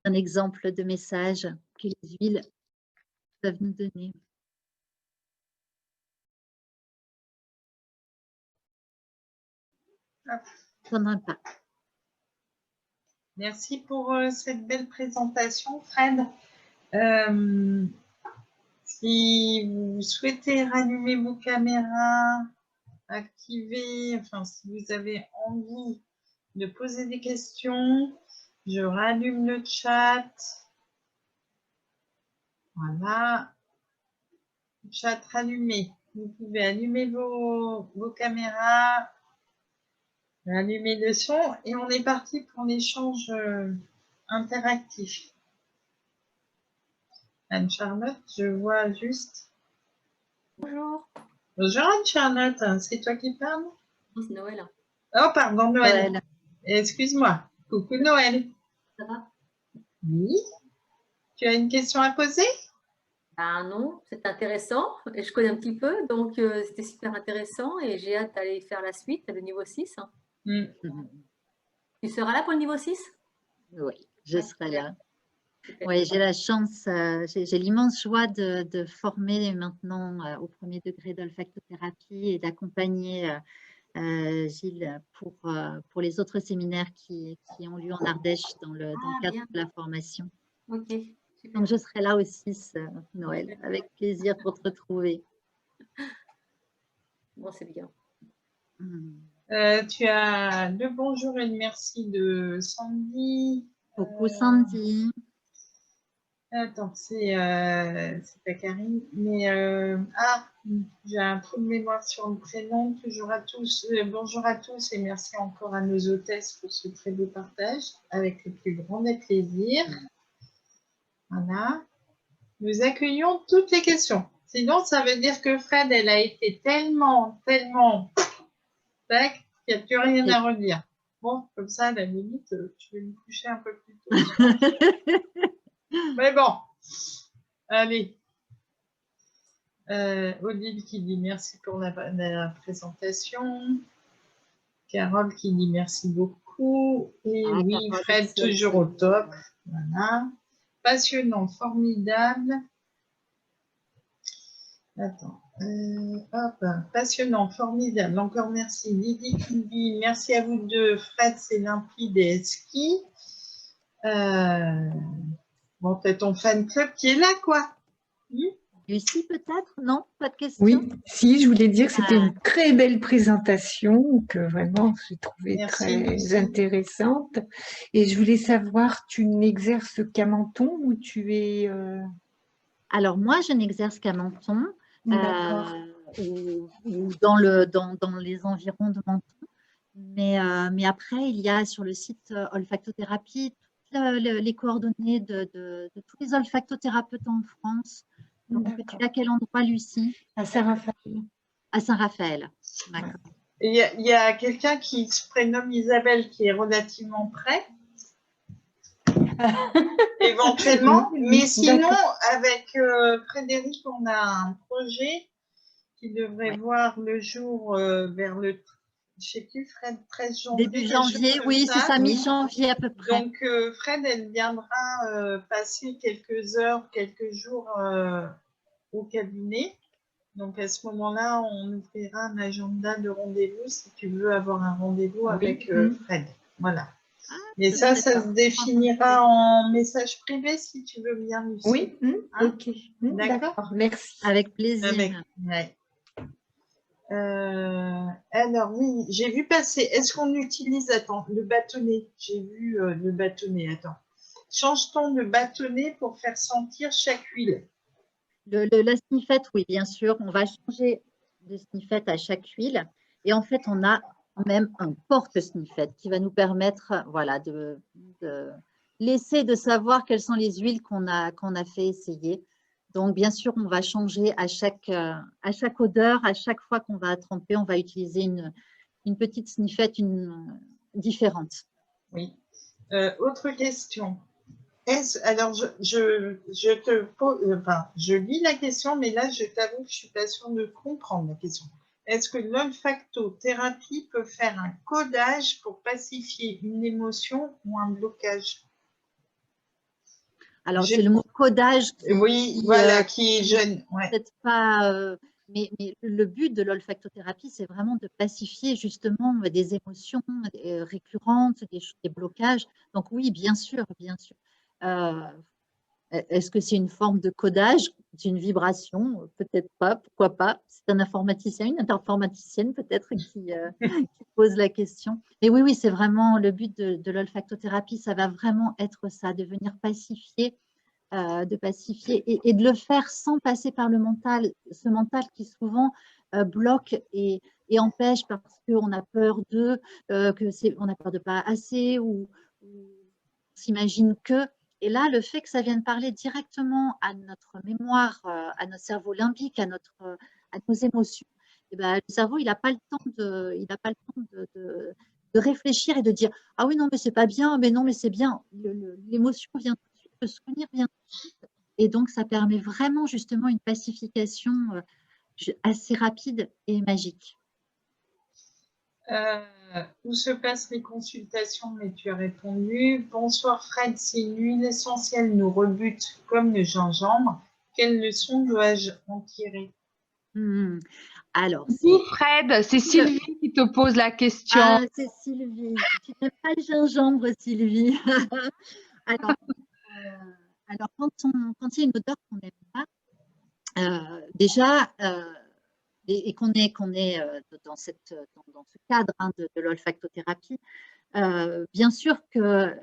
un exemple de message que les huiles peuvent nous donner. Pendant pas. Merci pour cette belle présentation, Fred. Si vous souhaitez rallumer vos caméras, activer, enfin, si vous avez envie de poser des questions, je rallume le chat. Voilà. Chat rallumé. Vous pouvez allumer vos caméras, allumer le son et on est parti pour l'échange interactif. Anne-Charlotte, je vois juste. Bonjour. Bonjour Anne-Charlotte, c'est toi qui parles? C'est Noël. Oh, pardon, Noël. Noël. Excuse-moi. Coucou Noël. Ça va? Oui. Tu as une question à poser? Ah non, c'est intéressant. Et je connais un petit peu, donc c'était super intéressant et j'ai hâte d'aller faire la suite, le niveau 6. Tu seras là pour le niveau 6? Oui, je serai là. Super. Oui, j'ai la chance, j'ai l'immense joie de former maintenant au premier degré d'olfactothérapie et d'accompagner Gilles pour les autres séminaires qui ont lieu en Ardèche dans le cadre bien. de la formation. Ok, super. Donc, je serai là aussi ce Noël, Super. avec plaisir pour te retrouver. Bon, c'est bien. Tu as le bonjour et le merci de Sandy. Coucou Sandy. Attends, c'est pas Karine, mais j'ai un trou de mémoire sur le prénom. Toujours à tous, bonjour à tous et merci encore à nos hôtesses pour ce très beau partage avec le plus grand des plaisirs. Voilà. Nous accueillons toutes les questions. Sinon, ça veut dire que Fred, elle a été tellement tac, qu'il n'y a plus rien à redire. Bon, comme ça, à la limite, tu vais me coucher un peu plus tôt. Mais bon, allez. Odile qui dit merci pour la présentation. Carole qui dit merci beaucoup. Et oui, Carole, Fred, toujours au top. Voilà. Passionnant, formidable. Attends. Hop. Passionnant, formidable. Encore merci. Lydie qui dit merci à vous deux. Fred, c'est limpide et ski. Bon, peut-être ton fan club qui est là, quoi. Lucie, peut-être? Non? Pas de question? Oui, si, je voulais dire que c'était une très belle présentation, que vraiment j'ai trouvé très intéressante. Et je voulais savoir, tu n'exerces qu'à Menton ou tu es… Alors, moi, je n'exerce qu'à Menton ou dans les environs de Menton. Mais après, il y a sur le site Olfactothérapie toutes les coordonnées de tous les olfactothérapeutes en France. Donc, tu es à quel endroit, Lucie? À Saint-Raphaël. À Saint-Raphaël, d'accord. Il y a quelqu'un qui se prénomme Isabelle qui est relativement près, éventuellement. Mais sinon, avec Frédéric, on a un projet qui devrait voir le jour vers le, je ne sais plus, Fred, 13 janvier. Début janvier, oui, c'est ça, mi-janvier à peu près. Donc, Fred, elle viendra passer quelques heures, quelques jours au cabinet. Donc, à ce moment-là, on ouvrira un agenda de rendez-vous si tu veux avoir un rendez-vous avec Fred. Voilà. Mais ça se définira en message privé si tu veux bien, Lucie. Oui, ok. D'accord. Merci. Avec plaisir. Alors, oui, j'ai vu passer. Est-ce qu'on utilise, attends, le bâtonnet? J'ai vu le bâtonnet, attends. Change-t-on de bâtonnet pour faire sentir chaque huile? La sniffette, oui, bien sûr. On va changer de sniffette à chaque huile. Et en fait, on a même un porte-sniffette qui va nous permettre voilà, de laisser de savoir quelles sont les huiles qu'on a fait essayer. Donc, bien sûr, on va changer à chaque odeur, à chaque fois qu'on va tremper, on va utiliser une petite sniffette différente. Oui. Autre question. Alors, je te pose, enfin, je lis la question, mais là, je t'avoue que je suis pas sûre de comprendre la question. Est-ce que l'olfactothérapie peut faire un codage pour pacifier une émotion ou un blocage? Alors, c'est le mot codage oui, voilà, qui est jeune. Ouais. Peut-être pas, mais le but de l'olfactothérapie, c'est vraiment de pacifier justement des émotions récurrentes, des blocages. Donc oui, bien sûr, bien sûr. Est-ce que c'est une forme de codage? C'est une vibration? Peut-être pas, pourquoi pas? C'est un informaticien, une informaticienne peut-être qui pose la question. Et oui, oui, c'est vraiment le but de l'olfactothérapie, ça va vraiment être ça, de venir pacifier et de le faire sans passer par le mental, ce mental qui souvent bloque et empêche parce qu'on a peur on a peur de pas assez ou on s'imagine que. Et là, le fait que ça vienne parler directement à notre mémoire, à notre cerveau limbique, à nos émotions, et ben, le cerveau, il n'a pas le temps de réfléchir et de dire « Ah oui, non, mais c'est pas bien, mais non, mais c'est bien ». L'émotion vient tout de suite, le souvenir vient tout de suite. Et donc, ça permet vraiment justement une pacification assez rapide et magique. Où se passent les consultations? Mais tu as répondu. Bonsoir Fred, si une huile essentielle nous rebute comme le gingembre, quelle leçon dois-je en tirer? Alors, Fred, c'est Sylvie qui te pose la question. Ah, c'est Sylvie. Tu n'aimes pas le gingembre, Sylvie. Alors, quand il y a une odeur qu'on n'aime pas, déjà, et qu'on est dans ce cadre de l'olfactothérapie, bien sûr que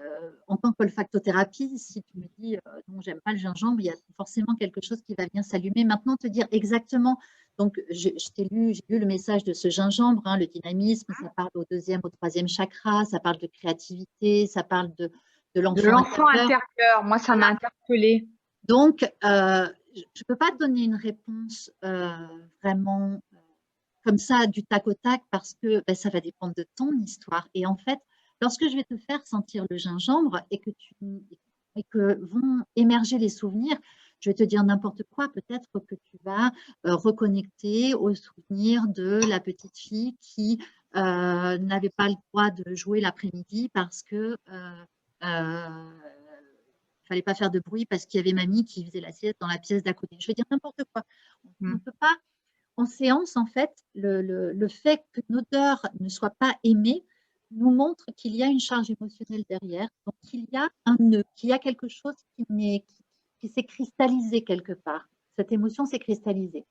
en tant qu'olfactothérapie, si tu me dis non, j'aime pas le gingembre, il y a forcément quelque chose qui va venir s'allumer. Maintenant, te dire exactement, donc j'ai lu le message de ce gingembre, hein, le dynamisme, ça parle au 2e, au 3e chakra, ça parle de créativité, ça parle de l'enfant intérieur. Moi, ça m'a interpellée. Donc, je ne peux pas te donner une réponse vraiment comme ça du tac au tac parce que ça va dépendre de ton histoire. Et en fait, lorsque je vais te faire sentir le gingembre et que vont émerger les souvenirs, je vais te dire n'importe quoi. Peut-être que tu vas reconnecter au souvenir de la petite fille qui n'avait pas le droit de jouer l'après-midi parce que fallait pas faire de bruit parce qu'il y avait mamie qui faisait la sieste dans la pièce d'à côté. Je vais dire n'importe quoi. On ne peut pas. En séance, en fait, le fait qu'une odeur ne soit pas aimée nous montre qu'il y a une charge émotionnelle derrière, donc qu'il y a un nœud, qu'il y a quelque chose qui s'est cristallisé quelque part. Cette émotion s'est cristallisée.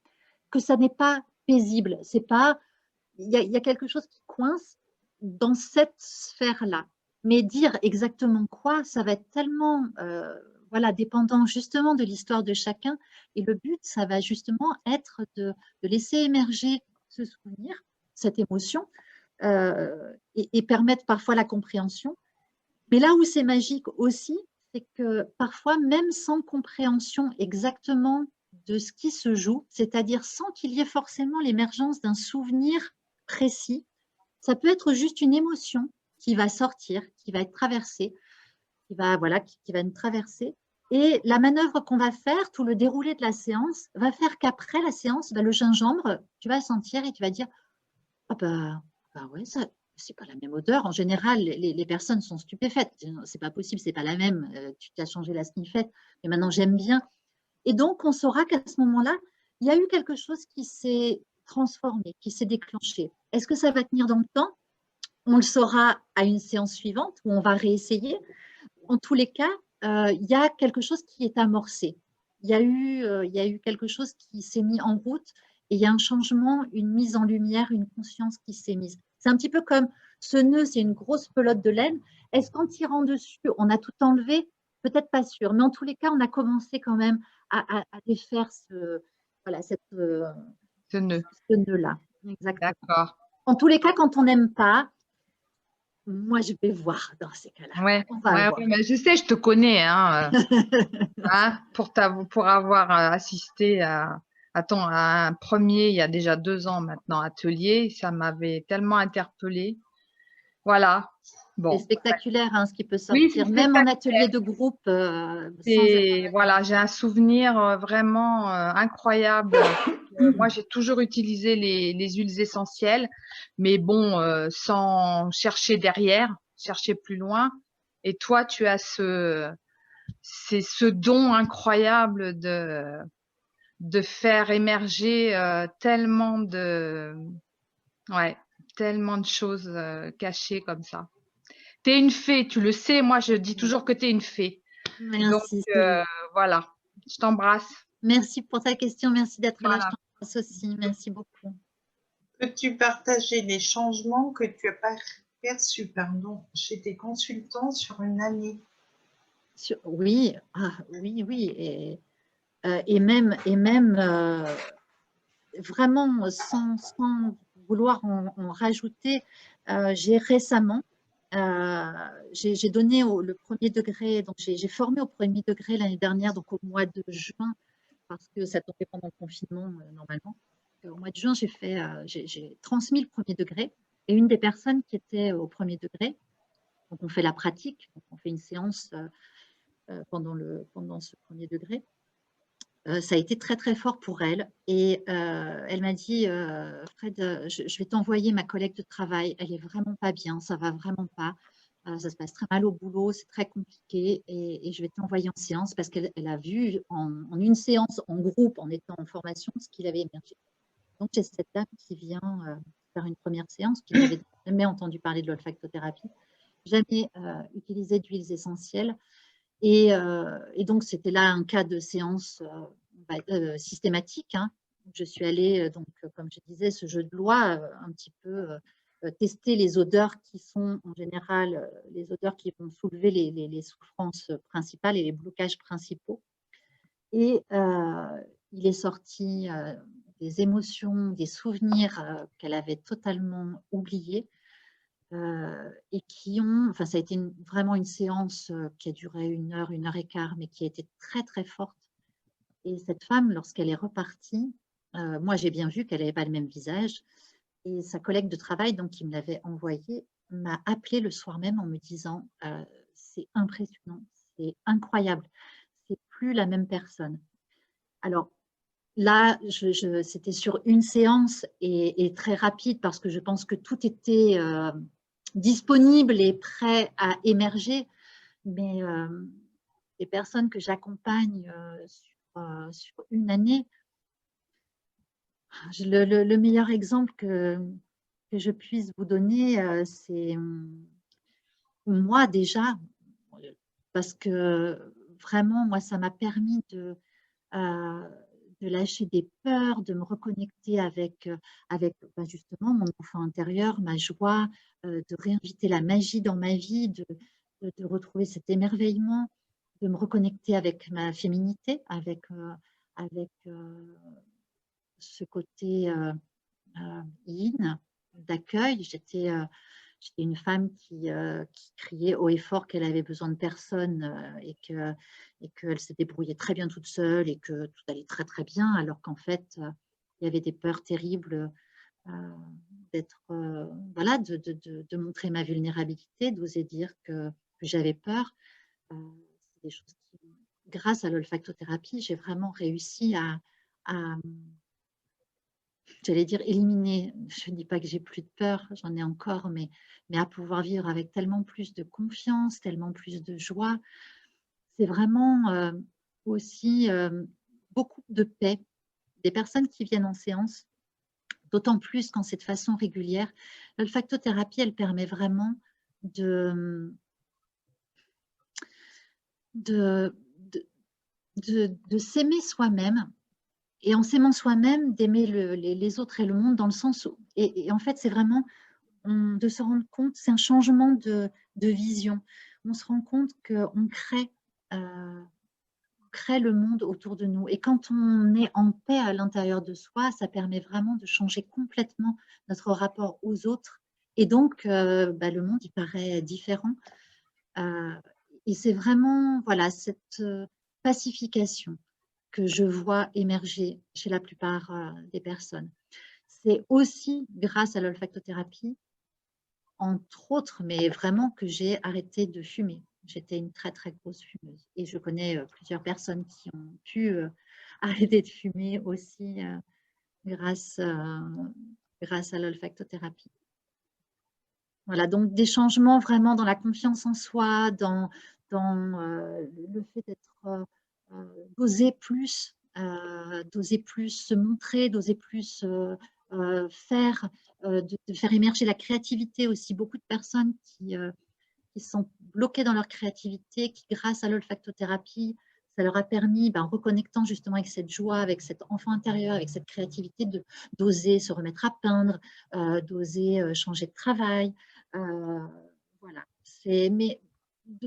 Que ça n'est pas paisible, c'est pas, il y a quelque chose qui coince dans cette sphère-là. Mais dire exactement quoi, ça va être tellement dépendant justement de l'histoire de chacun. Et le but, ça va justement être de laisser émerger ce souvenir, cette émotion, et permettre parfois la compréhension. Mais là où c'est magique aussi, c'est que parfois, même sans compréhension exactement de ce qui se joue, c'est-à-dire sans qu'il y ait forcément l'émergence d'un souvenir précis, ça peut être juste une émotion qui va sortir, qui va être traversée, qui va nous traverser. Et la manœuvre qu'on va faire, tout le déroulé de la séance, va faire qu'après la séance, le gingembre, tu vas sentir et tu vas dire « Ah bah ouais, ça, c'est pas la même odeur. » En général, les personnes sont stupéfaites. C'est pas possible, c'est pas la même. Tu t'as changé la sniffette, mais maintenant j'aime bien. Et donc, on saura qu'à ce moment-là, il y a eu quelque chose qui s'est transformé, qui s'est déclenché. Est-ce que ça va tenir dans le temps? On le saura à une séance suivante où on va réessayer. En tous les cas, il y a quelque chose qui est amorcé. Il y a eu quelque chose qui s'est mis en route et il y a un changement, une mise en lumière, une conscience qui s'est mise. C'est un petit peu comme ce nœud, c'est une grosse pelote de laine. Est-ce qu'en tirant dessus, on a tout enlevé? Peut-être pas sûr, mais en tous les cas, on a commencé quand même à défaire ce nœud-là. Exactement. D'accord. En tous les cas, quand on n'aime pas, moi, je vais voir dans ces cas-là. Ouais, mais je sais, je te connais, hein, pour avoir assisté à un premier, il y a déjà 2 ans maintenant, atelier, ça m'avait tellement interpellée. Voilà. Bon. C'est spectaculaire, hein, ce qui peut sortir, même en atelier de groupe. Voilà, j'ai un souvenir vraiment incroyable. Moi, j'ai toujours utilisé les huiles essentielles, mais bon, sans chercher derrière, chercher plus loin. Et toi, tu as c'est ce don incroyable de faire émerger tellement tellement de choses cachées comme ça. Tu es une fée, tu le sais, moi je dis toujours que tu es une fée. Donc Merci, Sylvie. voilà, je t'embrasse. Merci pour ta question, merci d'être là, je Voilà. t'embrasse aussi, merci beaucoup. Peux-tu partager les changements que tu as perçus chez tes consultants sur une année? Oui, oui, et même vraiment sans vouloir en rajouter, j'ai récemment, j'ai donné le premier degré, donc j'ai formé au premier degré l'année dernière, donc au mois de juin, parce que ça tombait pendant le confinement normalement. Au mois de juin, j'ai transmis le premier degré, et une des personnes qui était au premier degré, donc on fait la pratique, donc on fait une séance pendant ce premier degré. Ça a été très, très fort pour elle. Et elle m'a dit, Fred, je vais t'envoyer ma collègue de travail. Elle est vraiment pas bien, ça va vraiment pas. Ça se passe très mal au boulot, c'est très compliqué. Et je vais t'envoyer en séance parce qu'elle a vu en une séance, en groupe, en étant en formation, ce qu'il avait émergé. Donc, j'ai cette dame qui vient faire une première séance, qui n'avait jamais entendu parler de l'olfactothérapie, jamais utilisé d'huiles essentielles. Et donc, c'était là un cas de séance systématique. Hein. Je suis allée, donc, comme je disais, ce jeu de loi, un petit peu tester les odeurs qui sont en général les odeurs qui vont soulever les souffrances principales et les blocages principaux. Et il est sorti des émotions, des souvenirs qu'elle avait totalement oubliés. Et qui ont, enfin ça a été vraiment une séance qui a duré 1 heure et quart, mais qui a été très très forte. Et cette femme, lorsqu'elle est repartie, moi j'ai bien vu qu'elle n'avait pas le même visage, et sa collègue de travail, donc qui me l'avait envoyé, m'a appelé le soir même en me disant c'est impressionnant, c'est incroyable, c'est plus la même personne. Alors là, c'était sur une séance et très rapide parce que je pense que tout était disponible et prêt à émerger. Mais les personnes que j'accompagne sur une année, le meilleur exemple que je puisse vous donner, c'est moi déjà, parce que vraiment, moi, ça m'a permis de lâcher des peurs, de me reconnecter avec justement mon enfant intérieur, ma joie, de réinviter la magie dans ma vie, de retrouver cet émerveillement, de me reconnecter avec ma féminité, avec ce côté yin, d'accueil. J'étais une femme qui criait haut et fort qu'elle avait besoin de personne et qu'elle se débrouillait très bien toute seule et que tout allait très très bien, alors qu'en fait, il y avait des peurs terribles voilà, de montrer ma vulnérabilité, d'oser dire que j'avais peur. C'est des choses qui, grâce à l'olfactothérapie, j'ai vraiment réussi à j'allais dire éliminer, je ne dis pas que j'ai plus de peur, j'en ai encore, mais à pouvoir vivre avec tellement plus de confiance, tellement plus de joie. C'est vraiment aussi beaucoup de paix. Des personnes qui viennent en séance, d'autant plus quand c'est de façon régulière, l'olfactothérapie, elle permet vraiment de s'aimer soi-même, et en s'aimant soi-même, d'aimer les autres et le monde, dans le sens où, et en fait, c'est vraiment de se rendre compte, c'est un changement de vision. On se rend compte qu'on crée le monde autour de nous. Et quand on est en paix à l'intérieur de soi, ça permet vraiment de changer complètement notre rapport aux autres. Et donc, le monde, il paraît différent. Et c'est vraiment, voilà, cette pacification que je vois émerger chez la plupart des personnes. C'est aussi grâce à l'olfactothérapie, entre autres, mais vraiment, que j'ai arrêté de fumer. J'étais une très, très grosse fumeuse. Et je connais plusieurs personnes qui ont pu arrêter de fumer aussi grâce à l'olfactothérapie. Voilà, donc des changements vraiment dans la confiance en soi, dans le fait d'oser plus, se montrer, d'oser plus faire, de faire émerger la créativité aussi. Beaucoup de personnes qui sont bloquées dans leur créativité, qui grâce à l'olfactothérapie, ça leur a permis, en reconnectant justement avec cette joie, avec cet enfant intérieur, avec cette créativité, d'oser se remettre à peindre, d'oser changer de travail. Voilà, mais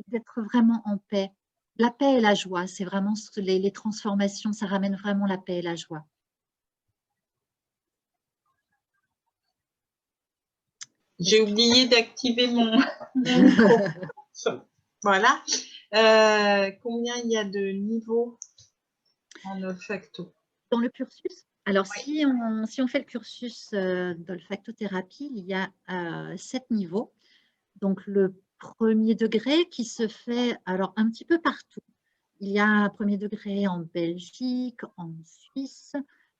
d'être vraiment en paix. La paix et la joie, c'est vraiment les transformations, ça ramène vraiment la paix et la joie. J'ai oublié d'activer mon micro. Voilà. Combien il y a de niveaux en olfacto? Dans le cursus, alors si on fait le cursus d'olfactothérapie, il y a 7 niveaux. Donc le premier degré qui se fait alors un petit peu partout. Il y a un premier degré en Belgique, en Suisse,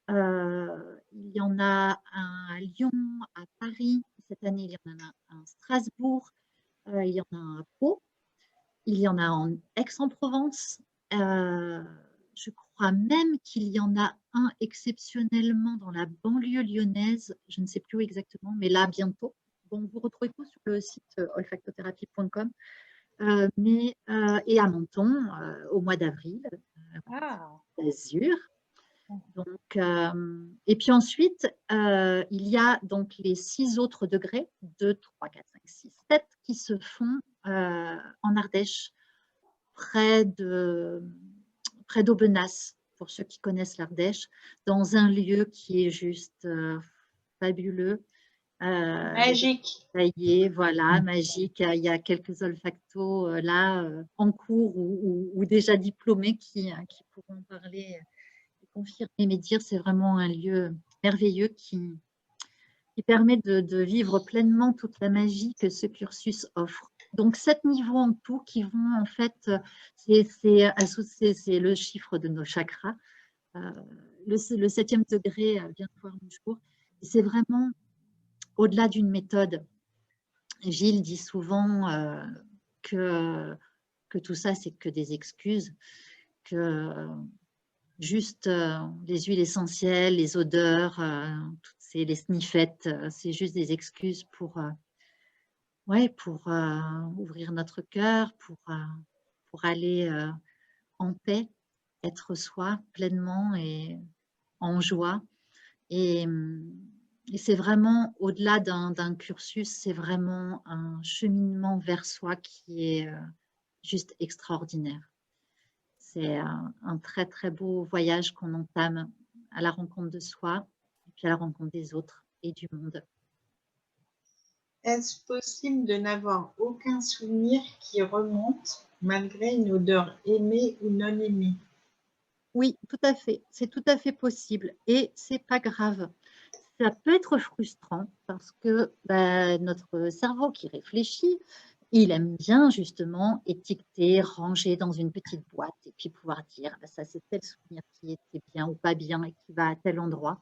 il y en a un à Lyon, à Paris. Cette année, il y en a un à Strasbourg, il y en a un à Pau, il y en a en Aix-en-Provence. Je crois même qu'il y en a un exceptionnellement dans la banlieue lyonnaise. Je ne sais plus où exactement, mais là, bientôt. Bon, vous retrouvez tout sur le site olfactothérapie.com. Et à Menton, au mois d'avril, d'Azur. Donc, et puis ensuite, il y a donc les 6 autres degrés, 2, 3, 4, 5, 6, 7, qui se font en Ardèche, près d'Aubenas, pour ceux qui connaissent l'Ardèche, dans un lieu qui est juste fabuleux. Magique. Voilà, magique. Il y a quelques olfactos là en cours ou déjà diplômés qui pourront parler et confirmer, mais dire c'est vraiment un lieu merveilleux qui permet de vivre pleinement toute la magie que ce cursus offre. Donc 7 niveaux en tout qui vont en fait, c'est le chiffre de nos chakras. Le 7e degré vient de voir le jour. C'est vraiment au-delà d'une méthode. Gilles dit souvent que tout ça, c'est que des excuses, que juste les huiles essentielles, les odeurs, les sniffettes, c'est juste des excuses pour ouvrir notre cœur, pour aller en paix, être soi pleinement et en joie. Et c'est vraiment, au-delà d'un cursus, c'est vraiment un cheminement vers soi qui est juste extraordinaire. C'est un très, très beau voyage qu'on entame à la rencontre de soi et puis à la rencontre des autres et du monde. Est-ce possible de n'avoir aucun souvenir qui remonte malgré une odeur aimée ou non aimée? Oui, tout à fait. C'est tout à fait possible et c'est pas grave. Ça peut être frustrant parce que notre cerveau qui réfléchit, il aime bien justement étiqueter, ranger dans une petite boîte et puis pouvoir dire ça c'est tel souvenir qui était bien ou pas bien et qui va à tel endroit.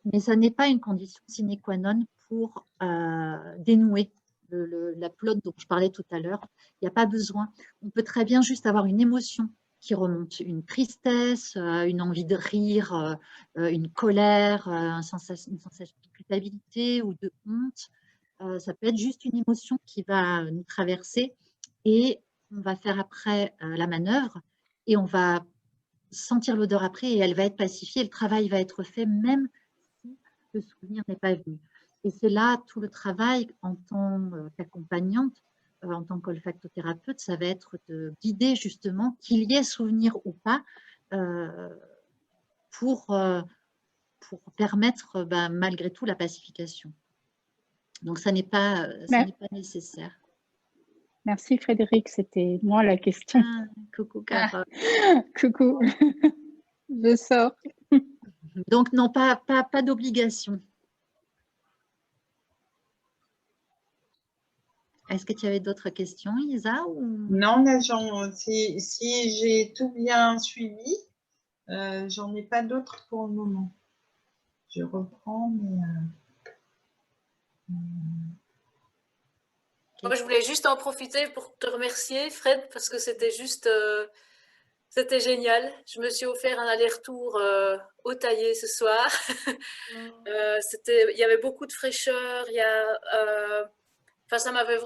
Mais ça n'est pas une condition sine qua non pour dénouer la pelote dont je parlais tout à l'heure. Il n'y a pas besoin. On peut très bien juste avoir une émotion qui remonte, une tristesse, une envie de rire, une colère, une sensation de culpabilité ou de honte. Ça peut être juste une émotion qui va nous traverser et on va faire après la manœuvre et on va sentir l'odeur après et elle va être pacifiée. Le travail va être fait même si le souvenir n'est pas venu. Et c'est là tout le travail en tant qu'accompagnante, en tant qu'olfactothérapeute, ça va être de guider justement qu'il y ait souvenir ou pas pour permettre malgré tout la pacification. Donc ça n'est pas nécessaire. Merci Frédéric, c'était moi la question. Coucou Carole. Coucou, je sors. Donc non, pas d'obligation. Est-ce que tu avais d'autres questions, Isa ou... Non, là, si j'ai tout bien suivi, j'en ai pas d'autres pour le moment. Je reprends, mais... Moi, je voulais juste en profiter pour te remercier, Fred, parce que c'était juste, c'était génial. Je me suis offert un aller-retour au taillé ce soir. Il y avait beaucoup de fraîcheur. Enfin,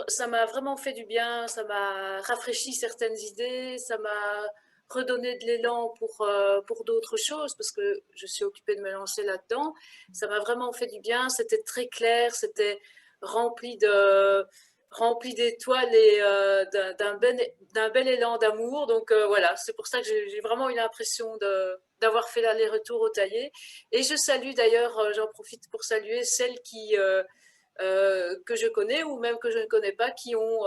ça m'a vraiment fait du bien. Ça m'a rafraîchi certaines idées. Ça m'a redonné de l'élan pour d'autres choses parce que je suis occupée de me lancer là-dedans. Ça m'a vraiment fait du bien. C'était très clair. C'était rempli de rempli d'étoiles et d'un bel élan d'amour. Donc voilà, c'est pour ça que j'ai vraiment eu l'impression d'avoir fait l'aller-retour au taillé. Et je salue d'ailleurs, j'en profite pour saluer celles que je connais ou même que je ne connais pas qui ont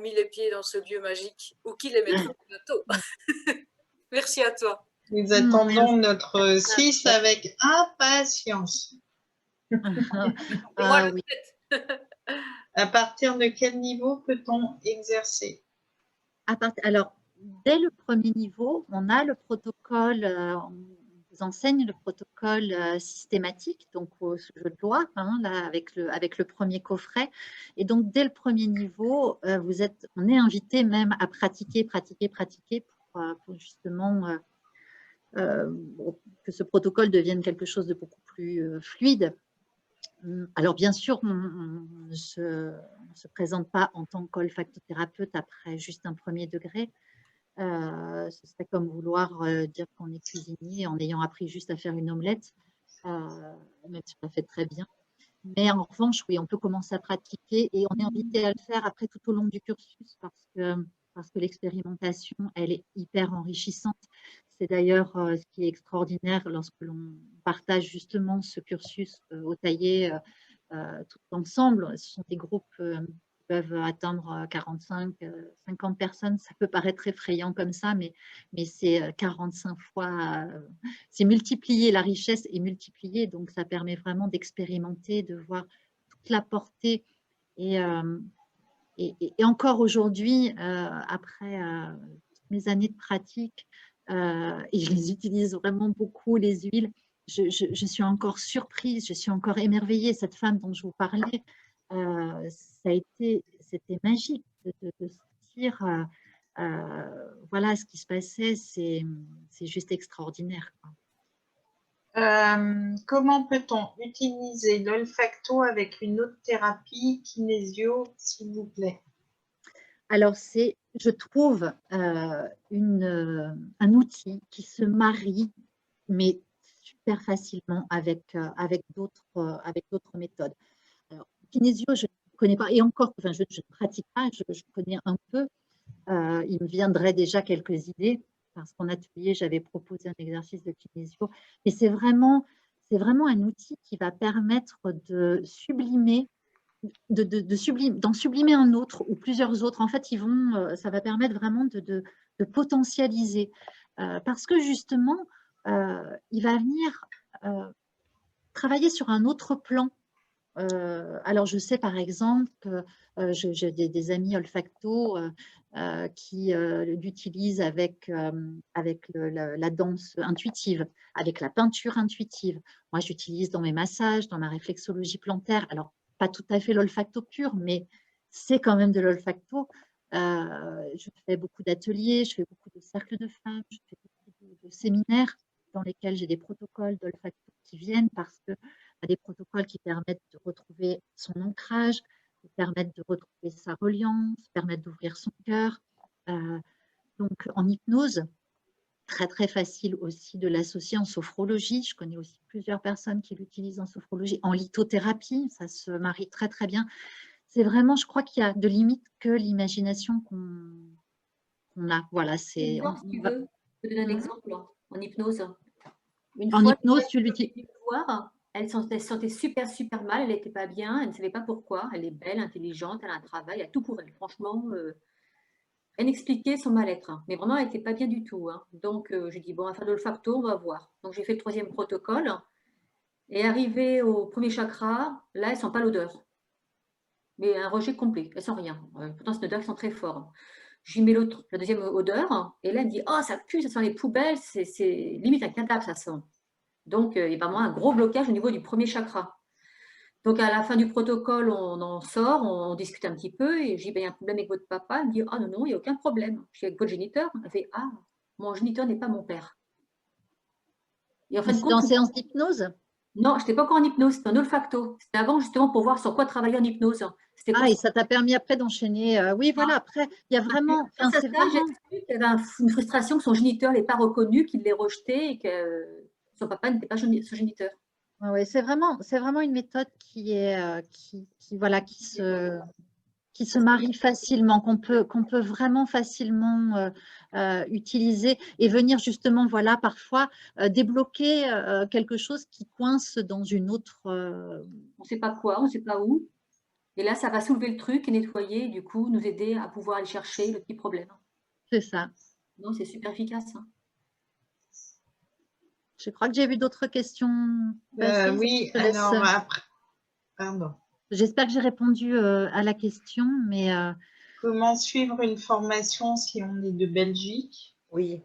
mis les pieds dans ce lieu magique ou qui les mettront bientôt. Merci à toi. Nous attendons notre 6 avec impatience. Ah, oui. À partir de quel niveau peut-on exercer? Alors, dès le premier niveau, on a le protocole, on vous enseigne le protocole systématique, donc au jeu de loi, hein, là, avec le premier coffret. Et donc, dès le premier niveau, on est invité même à pratiquer pour justement que ce protocole devienne quelque chose de beaucoup plus fluide. Alors, bien sûr, on ne se présente pas en tant qu'olfactothérapeute après juste un premier degré. Ce serait comme vouloir dire qu'on est cuisinier en ayant appris juste à faire une omelette, même si on la fait très bien. Mais en revanche, oui, on peut commencer à pratiquer et on est invité à le faire après tout au long du cursus parce que l'expérimentation, elle est hyper enrichissante. C'est d'ailleurs ce qui est extraordinaire lorsque l'on partage justement ce cursus au taillé tout ensemble. Ce sont des groupes qui peuvent atteindre 45, 50 personnes. Ça peut paraître effrayant comme ça, mais c'est 45 fois, c'est multiplié, la richesse est multipliée, donc ça permet vraiment d'expérimenter, de voir toute la portée. Et encore aujourd'hui, après mes années de pratique, et je les utilise vraiment beaucoup, les huiles, je suis encore surprise, je suis encore émerveillée. Cette femme dont je vous parlais, c'était magique de sentir voilà ce qui se passait, c'est juste extraordinaire, quoi. Comment peut-on utiliser l'olfacto avec une autre thérapie, kinésio, s'il vous plaît? Alors, je trouve, un outil qui se marie, mais super facilement avec d'autres méthodes. Alors, kinésio, je ne connais pas, et encore, enfin, je ne pratique pas, je connais un peu. Il me viendrait déjà quelques idées, parce qu'en atelier, j'avais proposé un exercice de kinésio. Mais c'est vraiment un outil qui va permettre de sublimer, d'en sublimer un autre ou plusieurs autres. En fait, ça va permettre vraiment de potentialiser. Parce que justement, il va venir travailler sur un autre plan. Alors, je sais par exemple que j'ai des amis olfacto qui l'utilisent avec la danse intuitive, avec la peinture intuitive. Moi, j'utilise dans mes massages, dans ma réflexologie plantaire. Alors, pas tout à fait l'olfacto pur, mais c'est quand même de l'olfacto. Je fais beaucoup d'ateliers, je fais beaucoup de cercles de femmes, je fais beaucoup de séminaires dans lesquels j'ai des protocoles d'olfacto qui viennent parce que des protocoles qui permettent de retrouver son ancrage, qui permettent de retrouver sa reliance, permettent d'ouvrir son cœur. Donc, en hypnose, très, très facile aussi de l'associer en sophrologie. Je connais aussi plusieurs personnes qui l'utilisent en sophrologie. En lithothérapie, ça se marie très, très bien. C'est vraiment, je crois qu'il y a de limite que l'imagination qu'on a. Voilà, c'est… Si tu veux, je te donne un exemple en hypnose. En hypnose, tu l'utilises. Elle se sentait super, super mal, elle n'était pas bien, elle ne savait pas pourquoi. Elle est belle, intelligente, elle a un travail, elle a tout pour elle. Franchement, elle expliquait son mal-être, hein. Mais vraiment, elle n'était pas bien du tout, hein. Donc, j'ai dit, bon, on va faire de l'olfacto, on va voir. Donc, j'ai fait le 3e protocole. Et arrivé au premier chakra, là, elle ne sent pas l'odeur. Mais un rejet complet, elle ne sent rien. Pourtant, c'est une odeur qui sent très fort. J'y mets la 2e odeur, et là, elle me dit, oh, ça pue, ça sent les poubelles, c'est limite un cadavre, ça sent. Donc, il y a vraiment un gros blocage au niveau du premier chakra. Donc, à la fin du protocole, on en sort, on discute un petit peu et je dis, ben, il y a un problème avec votre papa. Elle me dit, ah non, non, il n'y a aucun problème. Je suis avec votre géniteur. Elle fait, ah, mon géniteur n'est pas mon père. Et en fin de C'est en compte, séance d'hypnose? non, je n'étais pas encore en hypnose, c'était en olfacto. C'était avant justement pour voir sur quoi travailler en hypnose. C'était quoi Ah, et ça t'a permis après d'enchaîner. Oui, voilà, après, il y a vraiment, Grâce à c'est ça, j'ai vraiment, su qu'il y avait une frustration que son géniteur ne l'ait pas reconnu, qu'il l'ait rejeté et que son papa n'était pas son géniteur. ouais, c'est vraiment une méthode qui est, voilà, qui se marie facilement, qu'on peut vraiment facilement utiliser et venir justement, voilà, parfois débloquer quelque chose qui coince dans une autre. On ne sait pas quoi, on ne sait pas où. Et là, ça va soulever le truc et nettoyer, et du coup, nous aider à pouvoir aller chercher le petit problème. C'est ça. Non, c'est super efficace. Hein. Je crois que j'ai vu d'autres questions passer. Oui, Je te laisse. alors après, pardon. J'espère que j'ai répondu à la question, mais Comment suivre une formation si on est de Belgique? Oui.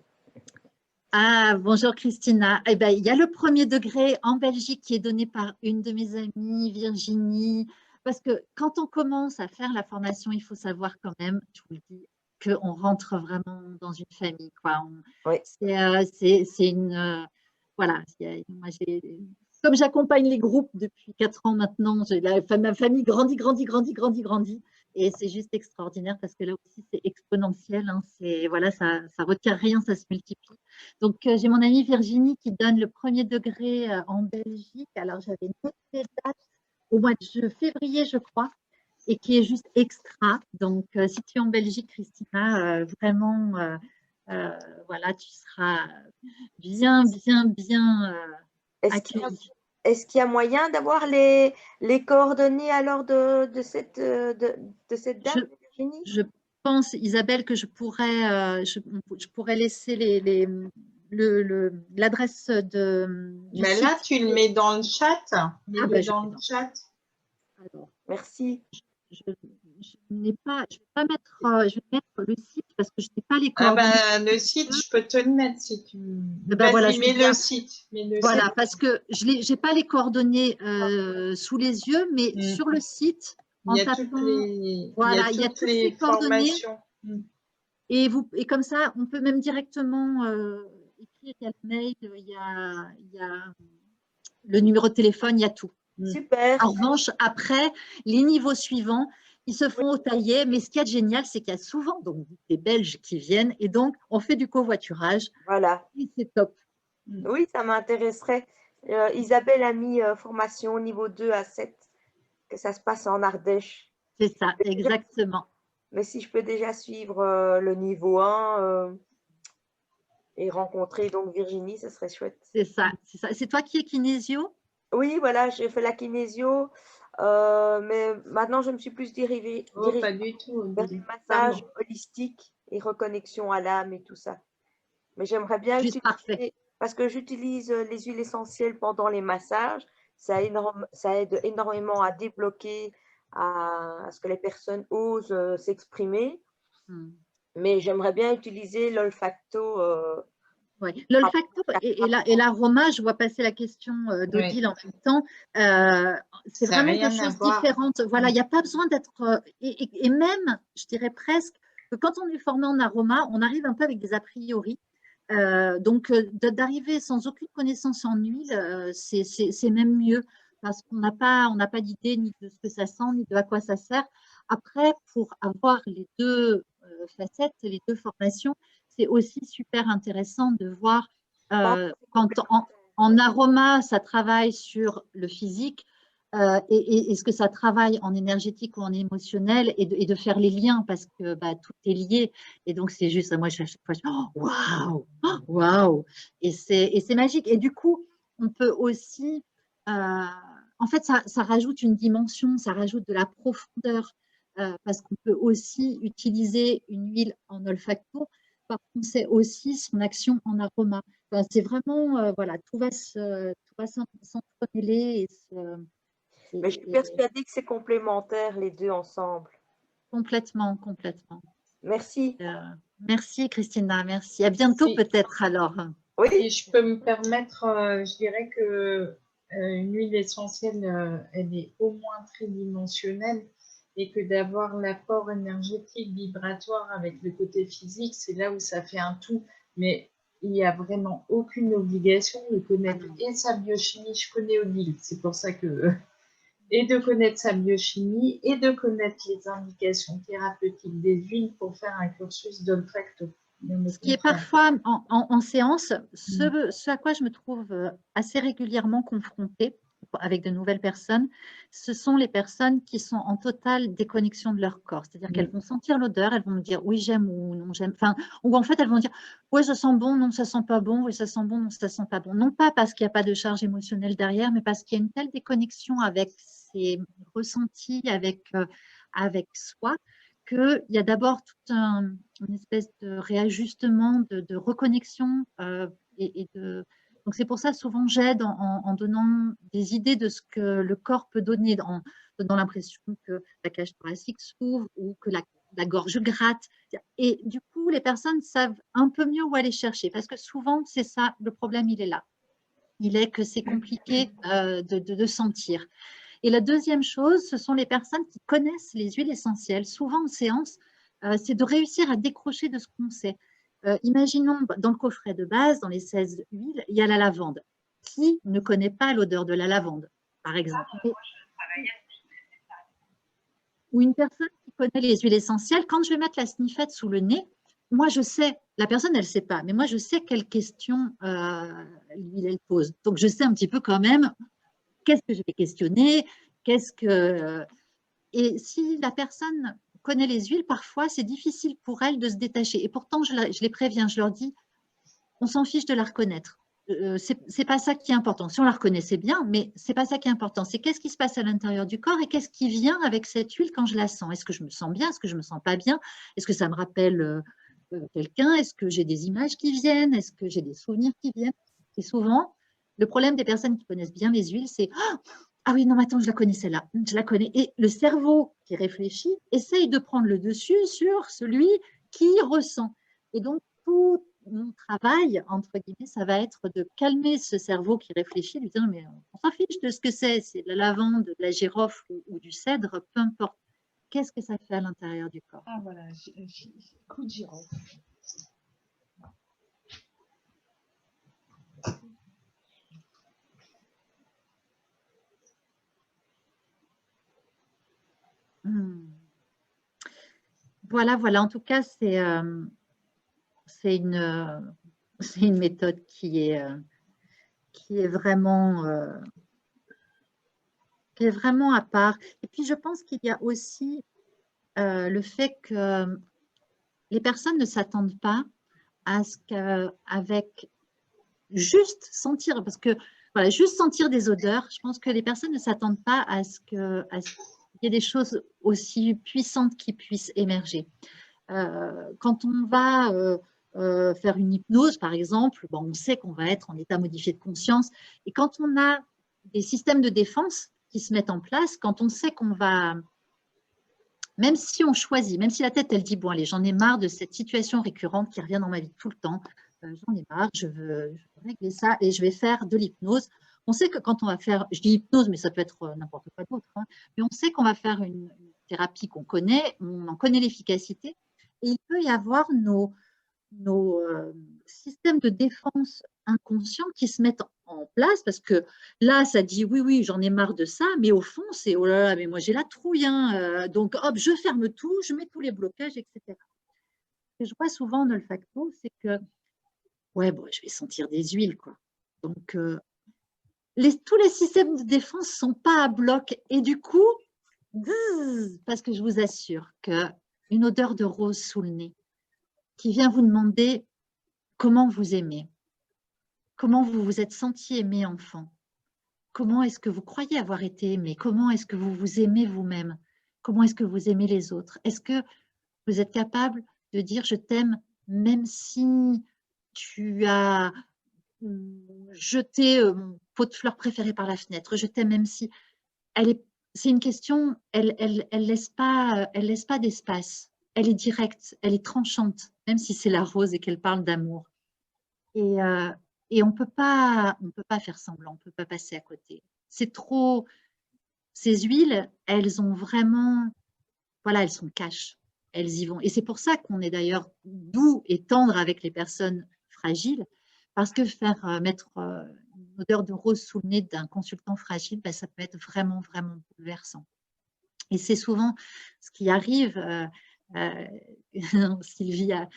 ah, bonjour Christina. Eh ben, il y a le premier degré en Belgique qui est donné par une de mes amies, Virginie. Parce que quand on commence à faire la formation, il faut savoir quand même, je vous le dis, qu'on rentre vraiment dans une famille, quoi. Oui. C'est une. Voilà. Moi, comme j'accompagne les groupes depuis 4 ans maintenant, ma famille grandit, grandit, grandit, grandit, grandit. Et c'est juste extraordinaire parce que là aussi, c'est exponentiel. Hein, voilà, ça ne retient rien, ça se multiplie. Donc, j'ai mon amie Virginie qui donne le premier degré en Belgique. Alors, j'avais noté les dates au mois de février, je crois, et qui est juste extra. Donc, si tu es en Belgique, Christina, vraiment, voilà, tu seras bien, bien, bien accueillie. Est-ce qu'il y a moyen d'avoir les coordonnées alors de cette dame, Virginie? Je pense, Isabelle, que je pourrais laisser l'adresse du Mais site. là, tu le mets dans le chat. Ben, dans le chat. Alors, merci. Je ne vais pas mettre, je vais mettre le site parce que je n'ai pas les coordonnées. Ah ben, le site, je peux te le mettre si tu veux. Ben voilà, mets le site. Voilà, parce que je n'ai pas les coordonnées sous les yeux, mais sur le site, en tapant, voilà, il y a toutes les coordonnées. Et comme ça, on peut même directement écrire, il y a le mail, il y a le numéro de téléphone, il y a tout. Super. En revanche, après, les niveaux suivants, ils se font au taillet, mais ce qu'il y a de génial, c'est qu'il y a souvent donc, des Belges qui viennent et donc on fait du covoiturage. Voilà. Et c'est top. Oui, ça m'intéresserait. Isabelle a mis formation niveau 2 à 7, que ça se passe en Ardèche. C'est ça, exactement. Mais si je peux déjà suivre le niveau 1 et rencontrer donc Virginie, ce serait chouette. C'est ça, c'est ça. C'est toi qui es kinésio? Oui, voilà, j'ai fait la kinésio, mais maintenant je me suis plus dirigée pas du tout, vers le massage holistique et reconnexion à l'âme et tout ça. Mais j'aimerais bien utiliser, parce que j'utilise les huiles essentielles pendant les massages, ça aide énormément à débloquer, à ce que les personnes osent s'exprimer. Mais j'aimerais bien utiliser l'olfacto. Oui, l'olfacto et l'aroma, je vois passer la question d'Odile en même temps. C'est vraiment deux choses différentes. Voilà, il n'y a pas besoin d'être… Et même, je dirais presque, que quand on est formé en aroma, on arrive un peu avec des a priori. Donc, d'arriver sans aucune connaissance en huile, c'est même mieux parce qu'on n'a pas d'idée ni de ce que ça sent, ni de à quoi ça sert. Après, pour avoir les deux facettes, les deux formations, c'est aussi super intéressant de voir quand en aroma, ça travaille sur le physique et ce que ça travaille en énergétique ou en émotionnel et de faire les liens parce que tout est lié. Et donc, c'est juste, moi, à chaque fois, je dis, waouh, waouh. Et c'est magique. Et du coup, on peut aussi, en fait, ça rajoute une dimension, ça rajoute de la profondeur parce qu'on peut aussi utiliser une huile en olfacto. Par contre, c'est aussi son action en aroma. Enfin, c'est vraiment, voilà, tout va s'entremêler. Mais je suis persuadée que c'est complémentaire, les deux ensemble. Complètement, complètement. Merci. Merci, Christina. Merci. À bientôt, peut-être alors. Oui. Si je peux me permettre, je dirais que une huile essentielle, elle est au moins tridimensionnelle et que d'avoir l'apport énergétique vibratoire avec le côté physique, c'est là où ça fait un tout. Mais il n'y a vraiment aucune obligation de connaître et sa biochimie. Je connais Odile, c'est pour ça que... Et de connaître sa biochimie et de connaître les indications thérapeutiques des huiles pour faire un cursus d'olfacto. Ce qui est parfois en séance, ce à quoi je me trouve assez régulièrement confrontée avec de nouvelles personnes, ce sont les personnes qui sont en totale déconnexion de leur corps. C'est-à-dire qu'elles vont sentir l'odeur, elles vont me dire oui, j'aime ou non, j'aime. Enfin, ou en fait, elles vont dire oui, ça sent bon, non, ça sent pas bon, oui, ça sent bon, non, ça sent pas bon. Non pas parce qu'il n'y a pas de charge émotionnelle derrière, mais parce qu'il y a une telle déconnexion avec ses ressentis, avec soi, qu'il y a d'abord toute une espèce de réajustement, de reconnexion donc, c'est pour ça, souvent, j'aide en donnant des idées de ce que le corps peut donner, en donnant l'impression que la cage thoracique s'ouvre ou que la gorge gratte. Et du coup, les personnes savent un peu mieux où aller chercher parce que souvent, c'est ça, le problème, il est là. Il est que c'est compliqué de sentir. Et la deuxième chose, ce sont les personnes qui connaissent les huiles essentielles. Souvent, en séance, c'est de réussir à décrocher de ce qu'on sait. Imaginons, dans le coffret de base, dans les 16 huiles, il y a la lavande. Qui ne connaît pas l'odeur de la lavande, par exemple? Ou une personne qui connaît les huiles essentielles, quand je vais mettre la sniffette sous le nez, moi, je sais, la personne, elle ne sait pas, mais moi, je sais quelles questions l'huile, elle pose. Donc, je sais un petit peu quand même qu'est-ce que je vais questionner, et si la personne connaît les huiles, parfois, c'est difficile pour elle de se détacher. Et pourtant, je les préviens, je leur dis, on s'en fiche de la reconnaître. C'est pas ça qui est important. Si on la reconnaissait bien, mais c'est pas ça qui est important. C'est qu'est-ce qui se passe à l'intérieur du corps et qu'est-ce qui vient avec cette huile quand je la sens. Est-ce que je me sens bien? Est-ce que je me sens pas bien? Est-ce que ça me rappelle quelqu'un? Est-ce que j'ai des images qui viennent? Est-ce que j'ai des souvenirs qui viennent? Et souvent, le problème des personnes qui connaissent bien les huiles, c'est ah oui, non, mais attends, je la connais celle-là, je la connais. Et le cerveau qui réfléchit essaye de prendre le dessus sur celui qui ressent. Et donc, tout mon travail, entre guillemets, ça va être de calmer ce cerveau qui réfléchit, lui dire, mais on s'en fiche de ce que c'est de la lavande, de la girofle ou du cèdre, peu importe. Qu'est-ce que ça fait à l'intérieur du corps? Ah voilà, coup de girofle. Voilà, voilà. En tout cas, c'est une méthode qui est vraiment à part. Et puis, je pense qu'il y a aussi le fait que les personnes ne s'attendent pas à ce qu'avec juste sentir, parce que voilà, juste sentir des odeurs, je pense que les personnes ne s'attendent pas à ce qu'il y ait des choses aussi puissantes qui puissent émerger. Quand on va faire une hypnose, par exemple, bon, on sait qu'on va être en état modifié de conscience. Et quand on a des systèmes de défense qui se mettent en place, quand on sait qu'on va, même si on choisit, même si la tête, elle dit, bon, allez, j'en ai marre de cette situation récurrente qui revient dans ma vie tout le temps, j'en ai marre, je veux régler ça et je vais faire de l'hypnose. On sait que quand on va faire, je dis hypnose, mais ça peut être n'importe quoi d'autre, hein, mais on sait qu'on va faire une thérapie qu'on connaît, on en connaît l'efficacité, et il peut y avoir nos systèmes de défense inconscients qui se mettent en place parce que là, ça dit oui, oui, j'en ai marre de ça, mais au fond, c'est oh là là, mais moi j'ai la trouille, hein, donc hop, je ferme tout, je mets tous les blocages, etc. Ce que je vois souvent en olfacto, c'est que ouais, bon, je vais sentir des huiles, quoi. Donc, tous les systèmes de défense ne sont pas à bloc et du coup, parce que je vous assure qu'une odeur de rose sous le nez qui vient vous demander comment vous aimez, comment vous vous êtes senti aimé enfant, comment est-ce que vous croyez avoir été aimé, comment est-ce que vous vous aimez vous-même, comment est-ce que vous aimez les autres, est-ce que vous êtes capable de dire je t'aime même si tu as jeté mon pot de fleurs préféré par la fenêtre, je t'aime même si c'est une question, elle laisse pas d'espace, elle est directe, elle est tranchante, même si c'est la rose et qu'elle parle d'amour. Et Et on peut pas faire semblant, on ne peut pas passer à côté. C'est trop… Ces huiles, elles ont vraiment… Voilà, elles sont cash. Elles y vont. Et c'est pour ça qu'on est d'ailleurs doux et tendre avec les personnes fragiles, parce que faire mettre une odeur de rose sous le nez d'un consultant fragile, ben, ça peut être vraiment, vraiment bouleversant. Et c'est souvent ce qui arrive. Sylvie a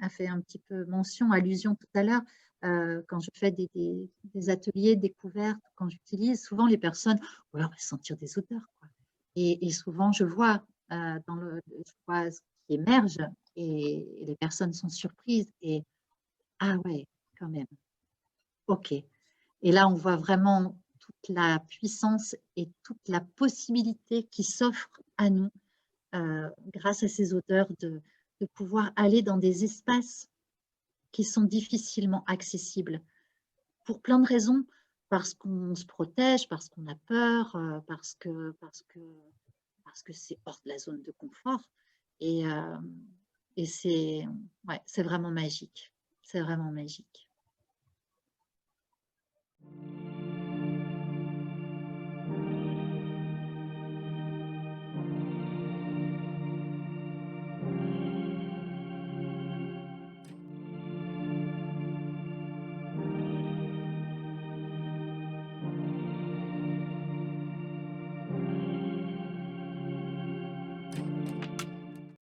fait un petit peu mention, allusion tout à l'heure, quand je fais des ateliers découvertes, quand j'utilise, souvent les personnes, ouais, on va sentir des odeurs, quoi. Et souvent, je vois, je vois ce qui émerge et les personnes sont surprises. Et ah ouais, quand même, ok. Et là, on voit vraiment toute la puissance et toute la possibilité qui s'offre à nous grâce à ces odeurs de pouvoir aller dans des espaces qui sont difficilement accessibles pour plein de raisons, parce qu'on se protège, parce qu'on a peur, parce que c'est hors de la zone de confort. Et c'est vraiment magique. C'est vraiment magique.